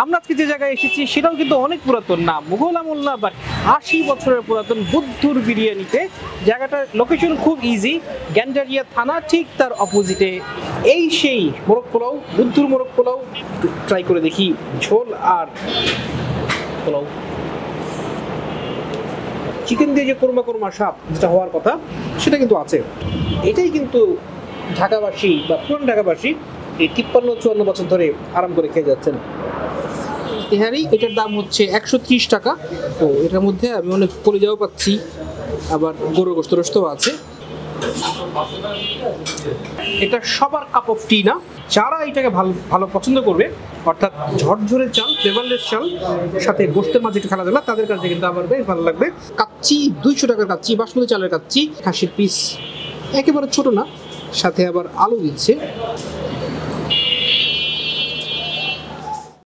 আমরা আজকে যে জায়গায় এসেছি সেটাও কিন্তু অনেক পুরাতন, না মুঘল আমল না, বাট 80 বছরের পুরাতন বুদ্ধুর বিরিয়ানিতে। জায়গাটার লোকেশন খুব ইজি, গ্যান্ডারিয়া থানা ঠিক তার অপোজিটে। এই সেই মোরগ পোলাও, বুদ্ধুর মোরগ পোলাও। ট্রাই করে দেখি ঝোল আর পোলাও। চিকেন দিয়ে যে কোরমা কোরমা স্বাদ যেটা হওয়ার কথা সেটা কিন্তু আছে। এটাই কিন্তু ঢাকাবাসী বা পুরান ঢাকাবাসী এই 53-54 বছর ধরে আরাম করে খেয়ে যাচ্ছেন। তেহারি এটার দাম হচ্ছে 130 টাকা। তো এটার মধ্যে আমি অনেক কলিজাও পাচ্ছি, আবার গরুর গোশত রোস্টও আছে। এটা সবার কাপ অফ টি না, যারা এটাকে ভালো ভালো পছন্দ করবে, অর্থাৎ ঝরঝরে চাল, ফ্লেভারলেস চাল, সাথে গোশতের মাঝে একটু খেলাধুলা, তাদের কাছে কিন্তু আমার বেশ ভালো লাগবে। কাচ্চি 200 টাকার কাচ্চি, বাসমতি চালের কাচ্চি, খাসির পিস একেবারে ছোট না, সাথে আবার আলু দিচ্ছে।